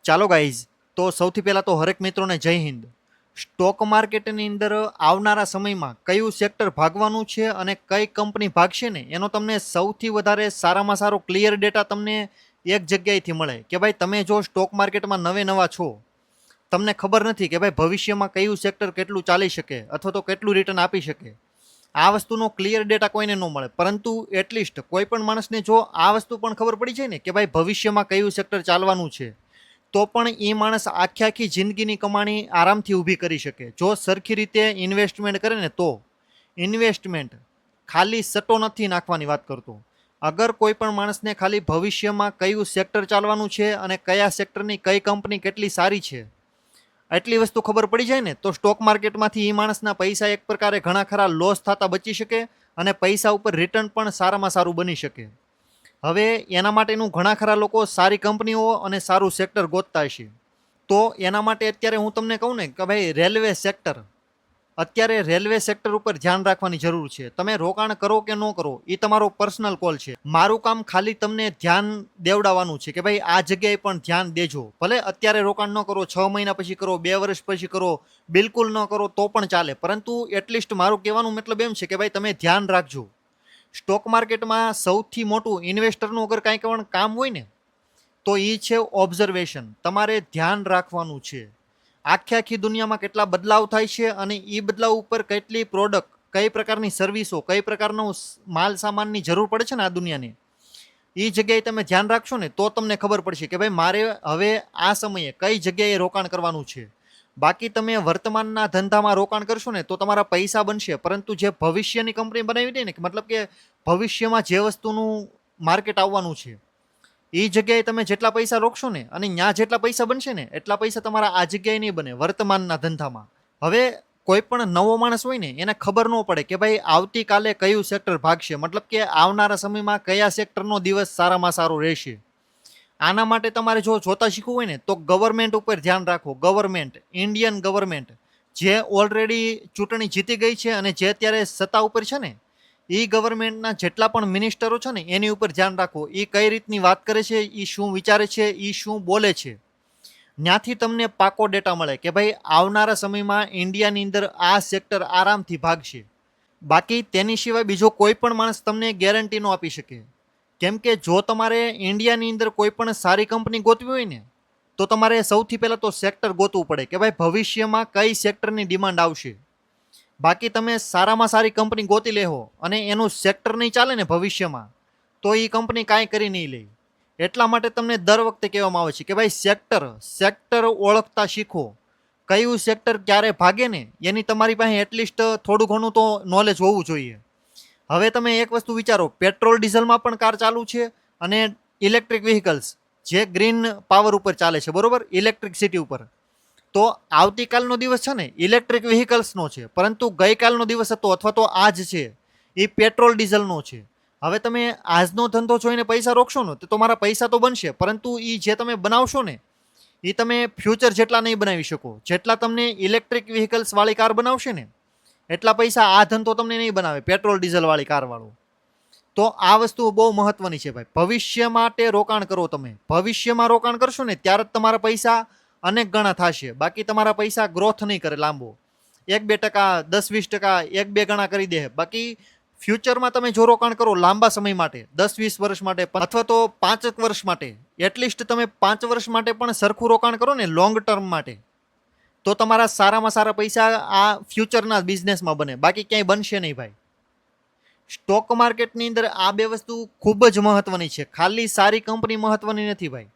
ચાલો ગાઈઝ, તો સૌથી પહેલાં તો હરેક મિત્રોને જય હિન્દ. સ્ટોક માર્કેટની અંદર આવનારા સમયમાં કયું સેક્ટર ભાગવાનું છે અને કઈ કંપની ભાગશે ને એનો તમને સૌથી વધારે સારામાં સારો ક્લિયર ડેટા તમને એક જગ્યાએથી મળે કે ભાઈ તમે જો સ્ટોક માર્કેટમાં નવા છો, તમને ખબર નથી કે ભાઈ ભવિષ્યમાં કયું સેક્ટર કેટલું ચાલી શકે અથવા તો કેટલું રિટર્ન આપી શકે. આ વસ્તુનો ક્લિયર ડેટા કોઈને ન મળે, પરંતુ એટલીસ્ટ કોઈ પણ માણસને જો આ વસ્તુ પણ ખબર પડી જાય ને કે ભાઈ ભવિષ્યમાં કયું સેક્ટર ચાલવાનું છે, તો પણ એ માણસ આખી જિંદગીની કમાણી આરામથી ઊભી કરી શકે. જો સરખી રીતે ઇન્વેસ્ટમેન્ટ કરે ને તો. ઇન્વેસ્ટમેન્ટ ખાલી સટ્ટો નથી નાખવાની વાત કરતો. અગર કોઈ પણ માણસને ખાલી ભવિષ્યમાં કયું સેક્ટર ચાલવાનું છે અને કયા સેક્ટરની કઈ કંપની કેટલી સારી છે એટલી વસ્તુ ખબર પડી જાય ને, તો સ્ટોક માર્કેટમાંથી એ માણસના પૈસા એક પ્રકારે ઘણા ખરા લોસ થતા બચી શકે અને પૈસા ઉપર રિટર્ન પણ સારામાં સારું બની શકે. હવે એના માટેનું ઘણા ખરા લોકો સારી કંપનીઓ અને સારું સેક્ટર ગોતતા હશે. તો એના માટે અત્યારે હું તમને કહું ને કે ભાઈ રેલવે સેક્ટર, અત્યારે રેલવે સેક્ટર ઉપર ધ્યાન રાખવાની જરૂર છે. તમે રોકાણ કરો કે ન કરો એ તમારો પર્સનલ કોલ છે. મારું કામ ખાલી તમને ધ્યાન દેવડાવવાનું છે કે ભાઈ આ જગ્યાએ પણ ધ્યાન દેજો. ભલે અત્યારે રોકાણ ન કરો, 6 મહિના પછી કરો, 2 વર્ષ પછી કરો, બિલકુલ ન કરો તો પણ ચાલે, પરંતુ એટલીસ્ટ મારું કહેવાનું મતલબ એમ છે કે ભાઈ તમે ધ્યાન રાખજો. સ્ટોક માર્કેટમાં સૌથી મોટું ઇન્વેસ્ટરનું અગર કાંઈ પણ કામ હોય ને તો એ છે ઓબ્ઝર્વેશન. તમારે ધ્યાન રાખવાનું છે આખી દુનિયામાં કેટલા બદલાવ થાય છે અને એ બદલાવ ઉપર કેટલી પ્રોડક્ટ, કઈ પ્રકારની સર્વિસો, કઈ પ્રકારનો માલ સામાનની જરૂર પડે છે ને આ દુનિયાને, એ જગ્યાએ તમે ધ્યાન રાખશો ને તો તમને ખબર પડશે કે ભાઈ મારે હવે આ સમયે કઈ જગ્યાએ રોકાણ કરવાનું છે. બાકી તમે વર્તમાનના ધંધામાં રોકાણ કરશો ને તો તમારા પૈસા બનશે, પરંતુ જે ભવિષ્યની કંપની બનાવી દે ને, મતલબ કે ભવિષ્યમાં જે વસ્તુનું માર્કેટ આવવાનું છે એ જગ્યાએ તમે જેટલા પૈસા રોકશો ને અને ત્યાં જેટલા પૈસા બનશે ને એટલા પૈસા તમારા આ જગ્યાએ નહીં બને વર્તમાનના ધંધામાં. હવે કોઈ પણ નવો માણસ હોય ને એને ખબર ન પડે કે ભાઈ આવતીકાલે કયું સેક્ટર ભાગશે, મતલબ કે આવનારા સમયમાં કયા સેક્ટરનો દિવસ સારામાં સારો રહેશે. આના માટે તમારે જો જોતા શીખવું હોય ને તો ગવર્મેન્ટ ઉપર ધ્યાન રાખો. ગવર્મેન્ટ, ઇન્ડિયન ગવર્મેન્ટ જે ઓલરેડી ચૂંટણી જીતી ગઈ છે અને જે અત્યારે સત્તા ઉપર છે ને, એ ગવર્મેન્ટના જેટલા પણ મિનિસ્ટરો છે ને એની ઉપર ધ્યાન રાખો. એ કઈ રીતની વાત કરે છે, એ શું વિચારે છે, એ શું બોલે છે. ત્યાંથી તમને પાકો ડેટા મળે કે ભાઈ આવનારા સમયમાં ઇન્ડિયાની અંદર આ સેક્ટર આરામથી ભાગશે. બાકી તેની સિવાય બીજો કોઈ પણ માણસ તમને ગેરંટી ન આપી શકે. કેમ કે જો તમારે ઇન્ડિયાની અંદર કોઈ પણ સારી કંપની ગોતવી હોય ને તો તમારે સૌથી પહેલાં તો સેક્ટર ગોતવું પડે કે ભાઈ ભવિષ્યમાં કઈ સેક્ટરની ડિમાન્ડ આવશે. બાકી તમે સારામાં સારી કંપની ગોતી લેહો અને એનું સેક્ટર નહીં ચાલે ને ભવિષ્યમાં, તો એ કંપની કાંઈ કરી નહીં લે. એટલા માટે તમને દર વખતે કહેવામાં આવે છે કે ભાઈ સેક્ટર ઓળખતા શીખો. કયું સેક્ટર ક્યારે ભાગે ને એની તમારી પાસે એટલીસ્ટ થોડું ઘણું તો નોલેજ હોવું જોઈએ. હવે તમે એક વસ્તુ વિચારો, પેટ્રોલ ડીઝલમાં પણ કાર ચાલુ છે અને ઇલેક્ટ્રિક વ્હીકલ્સ જે ગ્રીન પાવર ઉપર ચાલે છે, બરોબર, ઇલેક્ટ્રિસિટી ઉપર. તો આવતીકાલનો દિવસ છે ને ઇલેક્ટ્રિક વ્હીકલ્સનો છે, પરંતુ ગઈકાલનો દિવસ હતો અથવા તો આજ છે એ પેટ્રોલ ડીઝલનો છે. હવે તમે આજનો ધંધો જોઈને પૈસા રોકશો ને તો તમારા પૈસા તો બનશે, પરંતુ એ જે તમે બનાવશો ને એ તમે ફ્યુચર જેટલા નહીં બનાવી શકો. જેટલા તમને ઇલેક્ટ્રિક વ્હીકલ્સ વાળી કાર બનાવશે ને એટલા પૈસા આ ધંધો તમને નહીં બનાવે પેટ્રોલ ડીઝલ વાળી કાર વાળો. તો આ વસ્તુ બહુ મહત્વની છે ભાઈ. ભવિષ્ય માટે રોકાણ કરો. તમે ભવિષ્યમાં રોકાણ કરશો ને ત્યારે જ તમારા પૈસા અનેક ગણા થશે. બાકી તમારા પૈસા ગ્રોથ નહીં કરે લાંબો, 1-2%, 10-20%, 1-2 ગણા કરી દે. બાકી ફ્યુચરમાં તમે જો રોકાણ કરો લાંબા સમય માટે, 10-20 વર્ષ માટે અથવા તો 5 વર્ષ માટે, એટલીસ્ટ તમે 5 વર્ષ માટે પણ સરખું રોકાણ કરો ને લોંગ ટર્મ માટે, તો તમારા સારામાં સારા પૈસા આ ફ્યુચરના બિઝનેસમાં બને. બાકી ક્યાંય બનશે નહીં ભાઈ. સ્ટોક માર્કેટની અંદર આ બે વસ્તુ ખૂબ જ મહત્વની છે, ખાલી સારી કંપની મહત્વની નથી ભાઈ.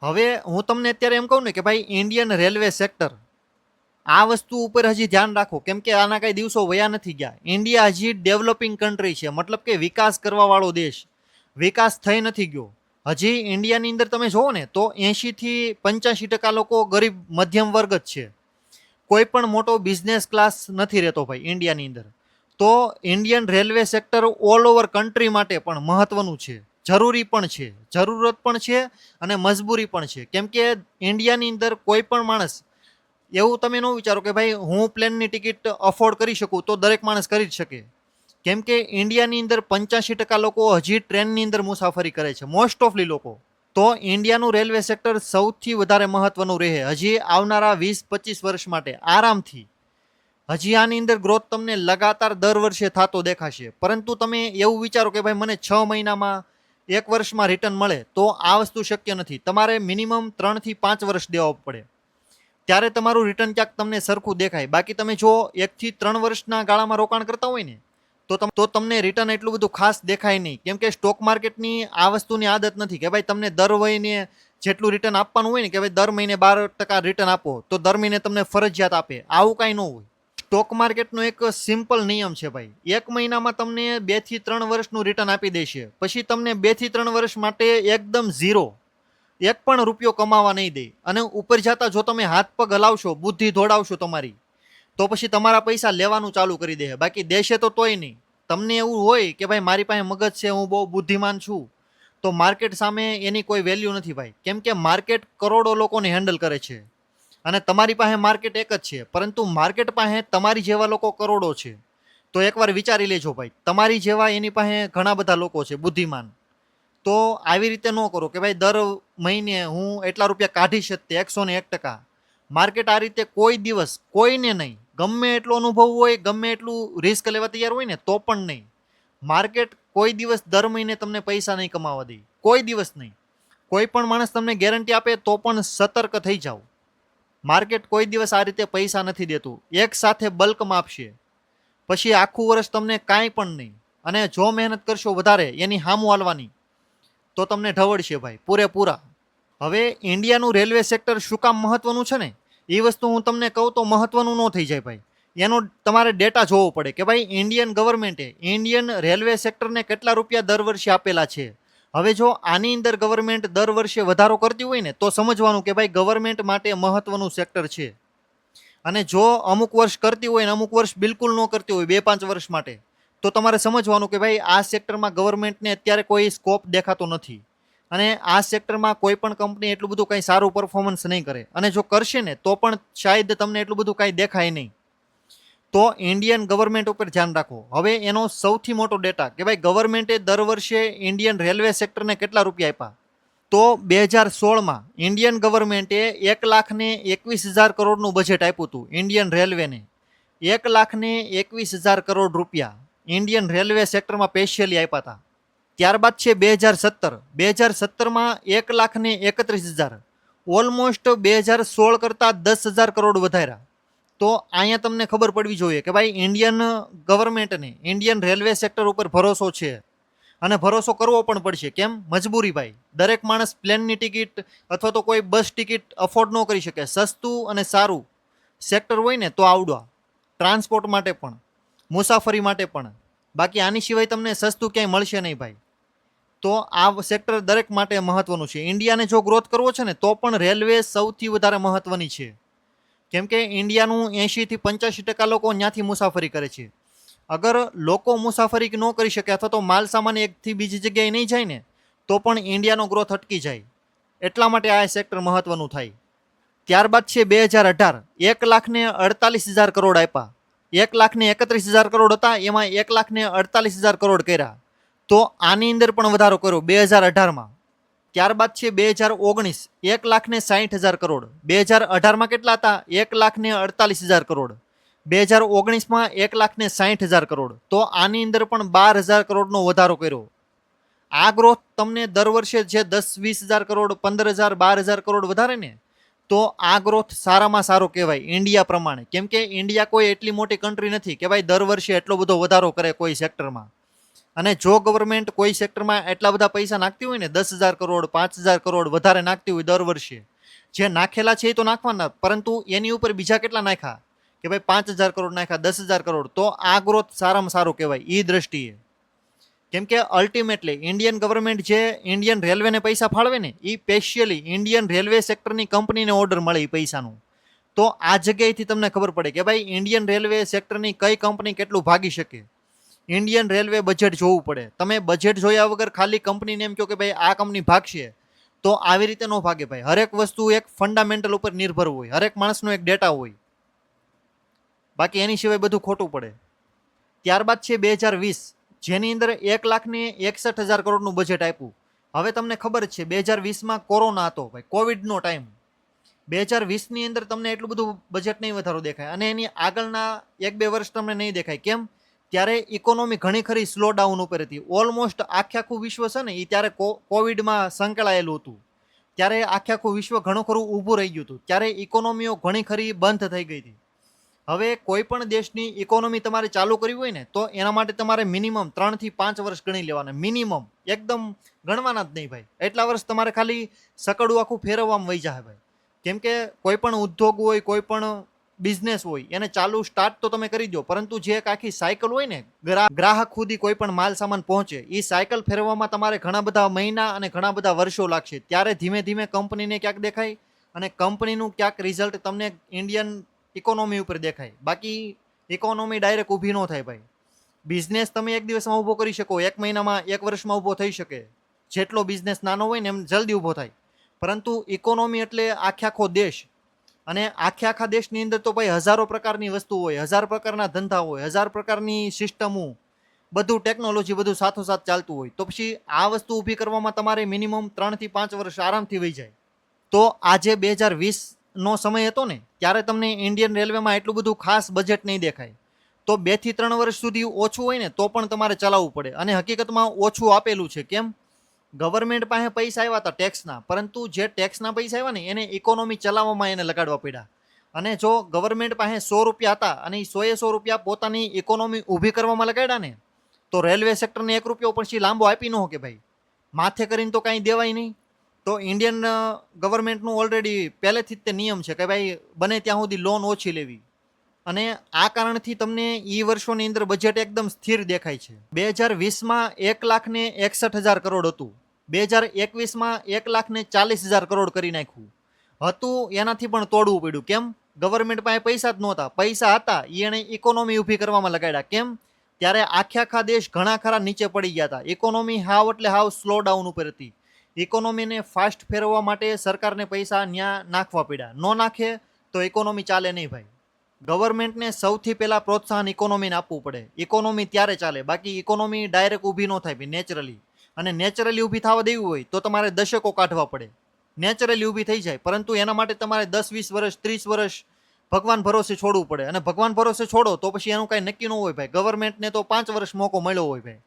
હવે હું તમને અત્યારે એમ કહું ને કે ભાઈ ઇન્ડિયન રેલવે સેક્ટર, આ વસ્તુ ઉપર હજી ધ્યાન રાખો. કેમ કે આના કાંઈ દિવસો વયા નથી ગયા. ઇન્ડિયા હજી ડેવલપિંગ કન્ટ્રી છે, મતલબ કે વિકાસ કરવાવાળો દેશ. વિકાસ થઈ નથી ગયો હજી. ઇન્ડિયાની અંદર તમે જુઓ ને તો 80-85% લોકો ગરીબ મધ્યમ વર્ગ જ છે. કોઈ પણ મોટો બિઝનેસ ક્લાસ નથી રહેતો ભાઈ ઇન્ડિયાની અંદર. તો Indian railway sector all over country માટે પણ મહત્વનું છે, જરૂરી પણ છે, જરૂરત પણ છે અને મજબૂરી પણ છે. કેમ કે ઇન્ડિયાની અંદર કોઈ પણ માણસ એવું તમે ન વિચારો કે ભાઈ હું પ્લેનની ટિકિટ અફોર્ડ કરી શકું તો દરેક માણસ કરી જ શકે. કેમ કે ઇન્ડિયાની અંદર 85% લોકો હજી ટ્રેનની અંદર મુસાફરી કરે છે, મોસ્ટ ઓફલી લોકો. તો ઇન્ડિયાનું રેલવે સેક્ટર સૌથી વધારે મહત્વનું રહે હજી આવનારા 20-25 વર્ષ માટે આરામથી. હજી આની અંદર ગ્રોથ તમને લગાતાર દર વર્ષે થતો દેખાશે. પરંતુ તમે એવું વિચારો કે ભાઈ મને 6 મહિનામાં 1 વર્ષમાં રિટર્ન મળે, તો આ વસ્તુ શક્ય નથી. તમારે મિનિમમ 3 થી 5 વર્ષ દેવા પડે, ત્યારે તમારું રિટર્ન ક્યાંક તમને સરખું દેખાય. બાકી તમે જો 1 થી 3 વર્ષના ગાળામાં રોકાણ કરતા હોય ને, તો તમને રિટર્ન એટલું બધું ખાસ દેખાય નહીં. કેમ કે સ્ટોક માર્કેટની આ વસ્તુની આદત નથી કે ભાઈ તમને દર મહિને જેટલું રિટર્ન આપવાનું હોય ને, કે ભાઈ દર મહિને 12% રિટર્ન આપો તો દર મહિને તમને ફરજિયાત આપે, આવું કાંઈ ન હોય. સ્ટોક માર્કેટનો એક સિમ્પલ નિયમ છે ભાઈ, 1 મહિનામાં તમને 2 થી 3 વર્ષનું રિટર્ન આપી દેશે, પછી તમને 2 થી 3 વર્ષ માટે એકદમ ઝીરો, 1 પણ રૂપિયો કમાવા નહીં દે. અને ઉપર જતા જો તમે હાથ પગ હલાવશો, બુદ્ધિ દોડાવશો તમારી, તો પછી તમારા પૈસા લેવાનું ચાલુ કરી દે. બાકી દેશે તો તોય નહીં. તમને એવું હોય કે ભાઈ મારી પાસે મગજ છે, હું બહુ બુદ્ધિમાન છું, તો માર્કેટ સામે એની કોઈ વેલ્યુ નથી ભાઈ. કેમ કે માર્કેટ કરોડો લોકોને હેન્ડલ કરે છે અને તમારી પાસે માર્કેટ એક જ છે, પરંતુ માર્કેટ પાસે તમારી જેવા લોકો કરોડો છે. તો એકવાર વિચારી લેજો ભાઈ, તમારી જેવા એની પાસે ઘણા બધા લોકો છે બુદ્ધિમાન. તો આવી રીતે ન કરો કે ભાઈ દર મહિને હું એટલા રૂપિયા કાઢીશ જ, તે 101%. માર્કેટ આ રીતે કોઈ દિવસ કોઈને નહીં, ગમે એટલો અનુભવ હોય, ગમે એટલું રિસ્ક લેવા તૈયાર હોય ને, તો પણ નહીં. માર્કેટ કોઈ દિવસ દર મહિને તમને પૈસા નહીં કમાવા દે, કોઈ દિવસ નહીં. કોઈ પણ માણસ તમને ગેરંટી આપે તો પણ સતર્ક થઈ જાઓ. માર્કેટ કોઈ દિવસ આ રીતે પૈસા નથી દેતું, એક સાથે બલ્કમાં આપશે, પછી આખું વર્ષ તમને કાંઈ પણ નહીં. અને જો મહેનત કરશો વધારે એની સામું હાલવાની, તો તમને ઢવળશે ભાઈ પૂરેપૂરા. હવે ઇન્ડિયાનું રેલવે સેક્ટર શું કામ મહત્વનું છે ને, એ વસ્તુ હું તમને કહું તો મહત્વનું ન થઈ જાય ભાઈ. એનો તમારે ડેટા જોવો પડે કે ભાઈ ઇન્ડિયન ગવર્મેન્ટે ઇન્ડિયન રેલવે સેક્ટરને કેટલા રૂપિયા દર વર્ષે આપેલા છે. હવે જો આની અંદર ગવર્મેન્ટ દર વર્ષે વધારો કરતી હોય ને, તો સમજવાનું કે ભાઈ ગવર્મેન્ટ માટે મહત્વનું સેક્ટર છે. અને જો અમુક વર્ષ કરતી હોય ને અમુક વર્ષ બિલકુલ ન કરતી હોય, 2-5 વર્ષ માટે, તો તમારે સમજવાનું કે ભાઈ આ સેક્ટરમાં ગવર્મેન્ટને અત્યારે કોઈ સ્કોપ દેખાતો નથી. અને આ સેક્ટરમાં કોઈ પણ કંપની એટલું બધું કંઈ સારું પરફોર્મન્સ નહીં કરે, અને જો કરશે ને તો પણ શાયદ તમને એટલું બધું કાંઈ દેખાય નહીં. તો ઇન્ડિયન ગવર્મેન્ટ ઉપર ધ્યાન રાખો. હવે એનો સૌથી મોટો ડેટા કે ભાઈ ગવર્મેન્ટે દર વર્ષે ઇન્ડિયન રેલવે સેક્ટરને કેટલા રૂપિયા આપ્યા, તો 2016માં ઇન્ડિયન ગવર્મેન્ટે 1,21,000 કરોડનું બજેટ આપ્યું હતું ઇન્ડિયન રેલવેને. 1,21,000 કરોડ રૂપિયા ઇન્ડિયન રેલવે સેક્ટરમાં સ્પેશિયલી આપ્યા હતા. ત્યારબાદ છે 2017માં 1,31,000, ઓલમોસ્ટ 2016 કરતાં 10,000 કરોડ વધાર્યા. તો અહીંયા તમને ખબર પડવી જોઈએ કે ભાઈ ઇન્ડિયન ગવર્મેન્ટને ઇન્ડિયન રેલવે સેક્ટર ઉપર ભરોસો છે, અને ભરોસો કરવો પણ પડશે. કેમ? મજબૂરી ભાઈ. દરેક માણસ પ્લેનની ટિકિટ અથવા તો કોઈ બસ ટિકિટ અફોર્ડ ન કરી શકે. સસ્તું અને સારું સેક્ટર હોય ને તો આવડવા, ટ્રાન્સપોર્ટ માટે પણ, મુસાફરી માટે પણ. બાકી આની સિવાય તમને સસ્તું ક્યાંય મળશે નહીં ભાઈ. તો આ સેક્ટર દરેક માટે મહત્વનું છે. ઇન્ડિયાને જો ગ્રોથ કરવો છે ને, તો પણ રેલવે સૌથી વધારે મહત્વની છે. કેમ કે ઇન્ડિયાનું 80 થી 85% લોકો ત્યાંથી મુસાફરી કરે છે. અગર લોકો મુસાફરી ન કરી શકે અથવા તો માલ સામાન એકથી બીજી જગ્યાએ નહીં જાય ને, તો પણ ઇન્ડિયાનો ગ્રોથ અટકી જાય. એટલા માટે આ સેક્ટર મહત્વનું થાય. ત્યારબાદ છે 2018, 1,48,000 કરોડ આપ્યા. 1,31,000 કરોડ હતા, એમાં 1,48,000 કરોડ કર્યા. તો આની અંદર પણ વધારો કર્યો 2018માં. ત્યારબાદ છે 2019, 1,60,000 કરોડ. 2018માં કેટલા હતા? 1,48,000 કરોડ. 2019માં 1,60,000 કરોડ. તો આની અંદર પણ 12,000 કરોડનો વધારો કર્યો. આ ગ્રોથ તમને દર વર્ષે જે 10-20,000 કરોડ, 15,000, 12,000 કરોડ વધારે ને, તો આ ગ્રોથ સારામાં સારો કહેવાય ઇન્ડિયા પ્રમાણે. કેમ કે ઇન્ડિયા કોઈ એટલી મોટી કન્ટ્રી નથી કે ભાઈ દર વર્ષે એટલો બધો વધારો કરે કોઈ સેક્ટરમાં. અને જો ગવર્મેન્ટ કોઈ સેક્ટરમાં એટલા બધા પૈસા નાખતી હોય ને, 10,000 કરોડ, 5,000 કરોડ વધારે નાખતી હોય દર વર્ષે, જે નાખેલા છે એ તો નાખવાના, પરંતુ એની ઉપર બીજા કેટલા નાખ્યા કે ભાઈ 5,000 કરોડ નાખ્યા, 10,000 કરોડ, તો આ ગ્રોથ સારામાં સારો કહેવાય એ દ્રષ્ટિએ. કેમ કે અલ્ટિમેટલી ઇન્ડિયન ગવર્મેન્ટ જે ઇન્ડિયન રેલવેને પૈસા ફાળવે ને, એ સ્પેશિયલી ઇન્ડિયન રેલવે સેક્ટરની કંપનીને ઓર્ડર મળે એ પૈસાનું. તો આ જગ્યાએથી તમને ખબર પડે કે ભાઈ ઇન્ડિયન રેલવે સેક્ટરની કઈ કંપની કેટલું ભાગી શકે. ઇન્ડિયન રેલવે બજેટ જોવું પડે. તમે બજેટ જોયા વગર ખાલી કંપનીને એમ કહો કે ભાઈ આ કંપની ભાગશે, તો આવી રીતે ન ભાગે ભાઈ. હરેક વસ્તુ એક ફંડામેન્ટલ ઉપર નિર્ભર હોય, હરેક માણસનો એક ડેટા હોય, બાકી એની સિવાય બધું ખોટું પડે. ત્યારબાદ છે 2020, જેની અંદર 1,61,000 કરોડનું બજેટ આપ્યું. હવે તમને ખબર જ છે 2020માં કોરોના હતો ભાઈ, કોવિડનો ટાઈમ. 2020ની અંદર તમને એટલું બધું બજેટ નહીં વધારો દેખાય, અને એની આગળના 1-2 વર્ષ તમને નહીં દેખાય. કેમ? ત્યારે ઇકોનોમી ઘણી ખરી સ્લો ડાઉન ઉપર હતી. ઓલમોસ્ટ આખું વિશ્વ છે ને એ ત્યારે કોવિડમાં સંકળાયેલું હતું. ત્યારે આખું વિશ્વ ઘણું ખરું ઊભું રહી ગયું હતું. ત્યારે ઇકોનોમીઓ ઘણી ખરી બંધ થઈ ગઈ હતી. હવે કોઈ પણ દેશની ઇકોનોમી તમારે ચાલુ કરવી હોય ને તો એના માટે તમારે મિનિમમ 3 થી 5 વર્ષ ગણી લેવાના. મિનિમમ એકદમ ગણવાના જ નહીં ભાઈ. એટલા વર્ષ તમારે ખાલી સકડું આખું ફેરવવામાં વહી જાય ભાઈ. કેમ કે કોઈ પણ ઉદ્યોગ હોય, કોઈ પણ બિઝનેસ હોય, એને ચાલુ સ્ટાર્ટ તો તમે કરી દો, પરંતુ જે એક આખી સાયકલ હોય ને, ગ્રાહક સુધી કોઈ પણ માલ સામાન પહોંચે, એ સાયકલ ફેરવવામાં તમારે ઘણા બધા મહિના અને ઘણા બધા વર્ષો લાગશે. ત્યારે ધીમે ધીમે કંપનીને ક્યાંક દેખાય અને કંપનીનું ક્યાંક રિઝલ્ટ તમને ઇન્ડિયન ઇકોનોમી ઉપર દેખાય. બાકી ઇકોનોમી ડાયરેક્ટ ઊભી ન થાય ભાઈ. બિઝનેસ તમે એક દિવસમાં ઊભો કરી શકો, 1 મહિનામાં, 1 વર્ષમાં ઊભો થઈ શકે. જેટલો બિઝનેસ નાનો હોય ને એમ જલ્દી ઊભો થાય. પરંતુ ઇકોનોમી એટલે આખો દેશ, અને આખા દેશની અંદર તો ભાઈ હજારો પ્રકારની વસ્તુ હોય, 1000 પ્રકારના ધંધા હોય, 1000 પ્રકારની સિસ્ટમો, બધું ટેકનોલોજી, બધું સાથોસાથ ચાલતું હોય. તો પછી આ વસ્તુ ઊભી કરવામાં તમારે મિનિમમ 3 થી 5 વર્ષ આરામથી વહી જાય. તો આજે 2020નો સમય હતો ને, ત્યારે તમને ઇન્ડિયન રેલવેમાં એટલું બધું ખાસ બજેટ નહીં દેખાય. તો 2 થી 3 વર્ષ સુધી ઓછું હોય ને તો પણ તમારે ચલાવવું પડે. અને હકીકતમાં ઓછું આપેલું છે. કેમ? ગવર્મેન્ટ પાસે પૈસા આવ્યા હતા ટેક્સના, પરંતુ જે ટેક્સના પૈસા આવ્યા ને એને ઇકોનોમી ચલાવવામાં એને લગાડવા પડ્યા. અને જો ગવર્મેન્ટ પાસે 100 રૂપિયા હતા અને એ 100 રૂપિયા પોતાની ઇકોનોમી ઊભી કરવામાં લગાડ્યા ને, તો રેલવે સેક્ટરને 1 રૂપિયો પછી લાંબો આપી ન કે ભાઈ, માથે કરીને તો કાંઈ દેવાય નહીં. તો ઇન્ડિયન ગવર્મેન્ટનું ઓલરેડી પહેલેથી જ તે નિયમ છે કે ભાઈ બને ત્યાં સુધી લોન ઓછી લેવી. અને આ કારણથી તમને ઈ વર્ષોની અંદર બજેટ એકદમ સ્થિર દેખાય છે. 2020માં 1,61,000 કરોડ હતું. 2021માં 1,40,000 કરોડ કરી નાખ્યું હતું. એનાથી પણ તોડવું પડ્યું. કેમ? ગવર્મેન્ટ પાસે પૈસા જ નહોતા. પૈસા હતા એને ઇકોનોમી ઊભી કરવામાં લગાડ્યા. કેમ? ત્યારે આખા દેશ ઘણા ખરા નીચે પડી ગયા હતા. ઇકોનોમી હાવ એટલે હાવ સ્લો ડાઉન ઉપર હતી. ઇકોનોમીને ફાસ્ટ ફેરવવા માટે સરકારને પૈસા ન્યા નાખવા પડ્યા. ન નાખે તો ઇકોનોમી ચાલે નહીં ભાઈ. ગવર્મેન્ટને સૌથી પહેલાં પ્રોત્સાહન ઇકોનોમીને આપવું પડે. ઇકોનોમી ત્યારે ચાલે. બાકી ઇકોનોમી ડાયરેક્ટ ઊભી ન થાય ભાઈ, નેચરલી. અને નેચરલી ઊભી થવા દેવી હોય તો તમારે દશકો કાઢવા પડે. નેચરલી ઊભી થઈ જાય, પરંતુ એના માટે તમારે 10-20 વર્ષ, 30 વર્ષ ભગવાન ભરોસે છોડવું પડે. અને ભગવાન ભરોસે છોડો તો પછી એનું કાંઈ નક્કી ન હોય ભાઈ. ગવર્મેન્ટને તો 5 વર્ષ મોકો મળ્યો હોય ભાઈ,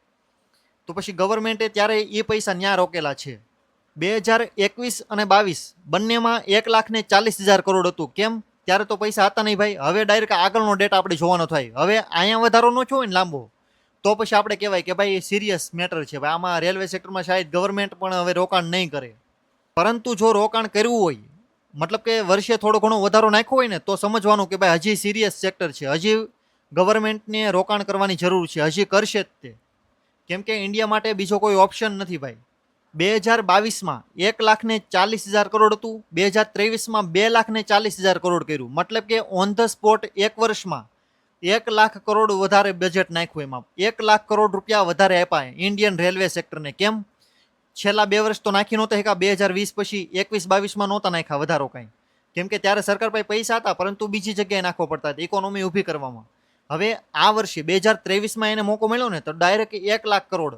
તો પછી ગવર્મેન્ટે ત્યારે એ પૈસા ન્યા રોકેલા છે. 2021 અને 22 બંનેમાં 1,40,000 કરોડ હતું. કેમ? ત્યારે તો પૈસા હતા નહીં ભાઈ. હવે ડાયરેક્ટ આગળનો ડેટા આપણે જોવાનો થાય. હવે અહીંયા વધારો ન થયો હોય ને લાંબો, તો પછી આપણે કહેવાય કે ભાઈ સિરિયસ મેટર છે ભાઈ. આમાં રેલવે સેક્ટરમાં શાયદ ગવર્મેન્ટ પણ હવે રોકાણ નહીં કરે. પરંતુ જો રોકાણ કરવું હોય, મતલબ કે વર્ષે થોડો ઘણો વધારો નાખ્યો હોય ને, તો સમજવાનું કે ભાઈ હજી સિરિયસ સેક્ટર છે, હજી ગવર્મેન્ટને રોકાણ કરવાની જરૂર છે, હજી કરશે જ તે. કેમ કે ઇન્ડિયા માટે બીજો કોઈ ઓપ્શન નથી ભાઈ. 2022માં 1,40,000 કરોડ હતું. 2023માં 2,40,000 કરોડ કર્યું. મતલબ કે ઓન ધ સ્પોટ 1 વર્ષમાં 1 લાખ કરોડ વધારે બજેટ નાખ્યું. એમાં 1 લાખ કરોડ રૂપિયા વધારે આપ્યા ઇન્ડિયન રેલવે સેક્ટરને. કેમ? છેલ્લા 2 વર્ષ તો નાખી નહોતા શક્યા. 2020 પછી 21-22માં નહોતા નાખ્યા વધારો કાંઈ. કેમ કે ત્યારે સરકાર પાસે પૈસા હતા, પરંતુ બીજી જગ્યાએ નાખવો પડતા હતા ઇકોનોમી ઊભી કરવામાં. હવે આ વર્ષે 2023માં એને મોકો મળ્યો ને, તો ડાયરેક્ટ 1 લાખ કરોડ,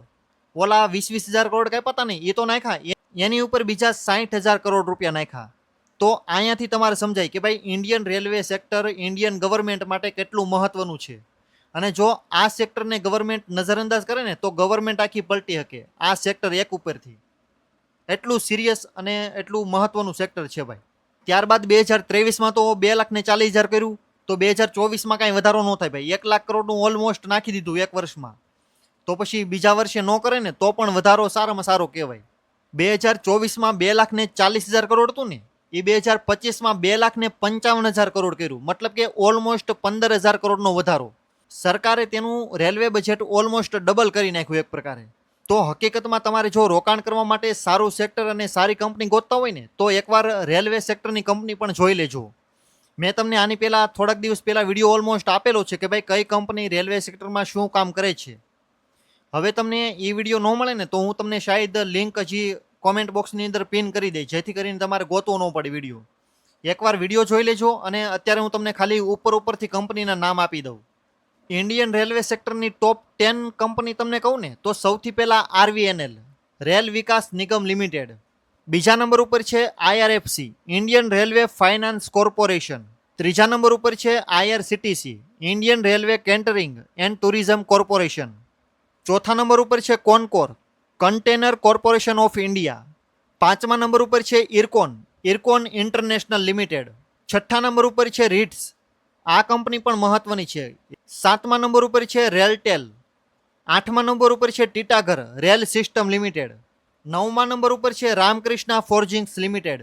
ઓલા 20,000 કરોડ કાંઈ પતા નહીં, એ તો નાખ્યા. એની ઉપર બીજા 60,000 કરોડ રૂપિયા નાખ્યા. તો અહીંયાથી તમારે સમજાય કે ભાઈ Indian railway sector Indian government માટે કેટલું મહત્વનું છે. અને જો આ સેક્ટરને ગવર્મેન્ટ નજરઅંદાજ કરે ને તો ગવર્મેન્ટ આખી પલટી શકે આ સેક્ટર એક ઉપરથી. એટલું સિરિયસ અને એટલું મહત્વનું સેક્ટર છે ભાઈ. ત્યારબાદ 2023માં તો 2,40,000 કર્યું. તો 2024માં કાંઈ વધારો ન થાય ભાઈ. 1 લાખ કરોડનું ઓલમોસ્ટ નાખી દીધું 1 વર્ષમાં. તો પછી બીજા વર્ષે ન કરે ને તો પણ વધારો સારામાં સારો કહેવાય. 2024માં 2,40,000 કરોડ હતું ને, એ 2025માં 2,55,000 કરોડ કર્યું. મતલબ કે ઓલમોસ્ટ 15,000 કરોડનો વધારો. સરકારે તેનું રેલવે બજેટ ઓલમોસ્ટ ડબલ કરી નાખ્યું એક પ્રકારે. તો હકીકતમાં તમારે જો રોકાણ કરવા માટે સારું સેક્ટર અને સારી કંપની ગોતતા હોય ને, તો એકવાર રેલવે સેક્ટરની કંપની પણ જોઈ લેજો. મેં તમને આની પહેલાં થોડાક દિવસ પહેલાં વિડીયો ઓલમોસ્ટ આપેલો છે કે ભાઈ કઈ કંપની રેલવે સેક્ટરમાં શું કામ કરે છે. હવે તમને એ વિડીયો ન મળે ને તો હું તમને શાયદ લિંક હજી કોમેન્ટ બોક્સની અંદર પિન કરી દઈશ, જેથી કરીને તમારે ગોતવો ન પડે વિડીયો. એકવાર વિડીયો જોઈ લેજો. અને અત્યારે હું તમને ખાલી ઉપરથી કંપનીના નામ આપી દઉં. ઇન્ડિયન રેલવે સેક્ટરની ટોપ 10 કંપની તમને કહું ને, તો સૌથી પહેલાં RVNL. રેલ વિકાસ નિગમ લિમિટેડ. બીજા નંબર ઉપર છે IRFC, Indian railway finance corporation. ત્રીજા નંબર ઉપર છે IRCTC, Indian railway catering and tourism corporation. ચોથા નંબર ઉપર છે કોનકોર, કન્ટેનર કોર્પોરેશન ઓફ ઇન્ડિયા. પાંચમા નંબર ઉપર છે ઇરકોન, ઇરકોન ઇન્ટરનેશનલ લિમિટેડ. છઠ્ઠા નંબર ઉપર છે રીટ્સ, આ કંપની પણ મહત્વની છે. સાતમા નંબર ઉપર છે રેલટેલ. આઠમા નંબર ઉપર છે ટીટાગર રેલ સિસ્ટમ લિમિટેડ. નવમા નંબર ઉપર છે રામકૃષ્ણા ફોર્જિંગ્સ લિમિટેડ.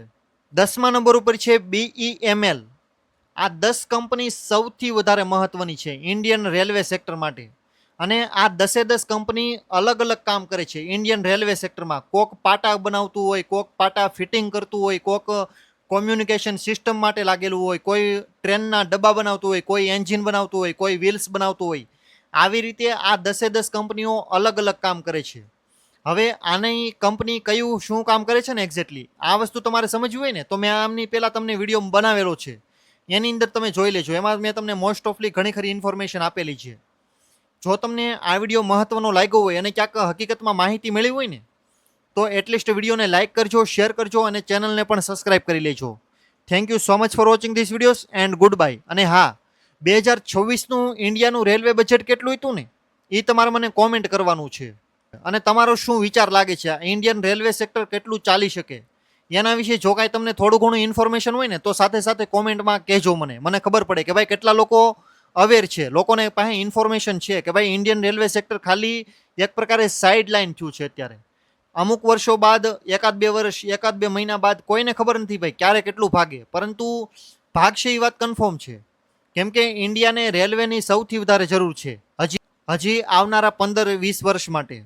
10મા નંબર ઉપર છે બીઈએમએલ. આ 10 કંપની સૌથી વધારે મહત્વની છે ઇન્ડિયન રેલવે સેક્ટર માટે. અને આ 10 કંપની અલગ અલગ કામ કરે છે ઇન્ડિયન રેલવે સેક્ટરમાં. કોક પાટા બનાવતું હોય, કોક પાટા ફિટિંગ કરતું હોય, કોક કોમ્યુનિકેશન સિસ્ટમ માટે લાગેલું હોય, કોઈ ટ્રેનના ડબ્બા બનાવતું હોય, કોઈ એન્જિન બનાવતું હોય, કોઈ વ્હીલ્સ બનાવતું હોય. આવી રીતે આ 10 કંપનીઓ અલગ અલગ કામ કરે છે. હવે આની કંપની કયું શું કામ કરે છે ને એક્ઝેક્ટલી આ વસ્તુ તમારે સમજવી હોય ને તો મેં આમની પહેલાં તમને વિડીયો બનાવેલો છે, એની અંદર તમે જોઈ લેજો. એમાં મેં તમને મોસ્ટ ઓફલી ઘણી ખરી ઇન્ફોર્મેશન આપેલી છે. જો તમને આ વિડીયો મહત્વનો લાગ્યો હોય અને ક્યાંક હકીકતમાં માહિતી મળી હોય ને તો એટલીસ્ટ વિડીયોને લાઇક કરજો, શેર કરજો અને ચેનલને પણ સબસ્ક્રાઇબ કરી લેજો. Thank you so much for watching this videos and good bye. અને હા, 2026નું ઇન્ડિયાનું રેલવે બજેટ કેટલું હતું ને એ તમારે મને કોમેન્ટ કરવાનું છે. અને તમારો શું વિચાર લાગે છે આ ઇન્ડિયન રેલવે સેક્ટર કેટલું ચાલી શકે એના વિશે જો કાંઈ તમને થોડું ઘણું ઇન્ફોર્મેશન હોય ને તો સાથે સાથે કોમેન્ટમાં કહેજો. મને ખબર પડે કે ભાઈ કેટલા લોકો અવેર છે, લોકોને પાસે ઇન્ફોર્મેશન છે કે ભાઈ ઇન્ડિયન રેલવે સેક્ટર ખાલી એક પ્રકારે સાઇડ લાઇન થયું છે અત્યારે. અમુક વર્ષો બાદ એકાદ બે મહિના બાદ કોઈને ખબર નથી ભાઈ ક્યારે કેટલું ભાગે, પરંતુ ભાગશે એ વાત કન્ફર્મ છે. કેમ કે ઇન્ડિયાને રેલવેની સૌથી વધારે જરૂર છે હજી આવનારા 15-20 વર્ષ માટે.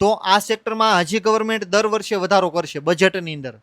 તો આ સેક્ટરમાં હજી ગવર્મેન્ટ દર વર્ષે વધારો કરશે બજેટની અંદર.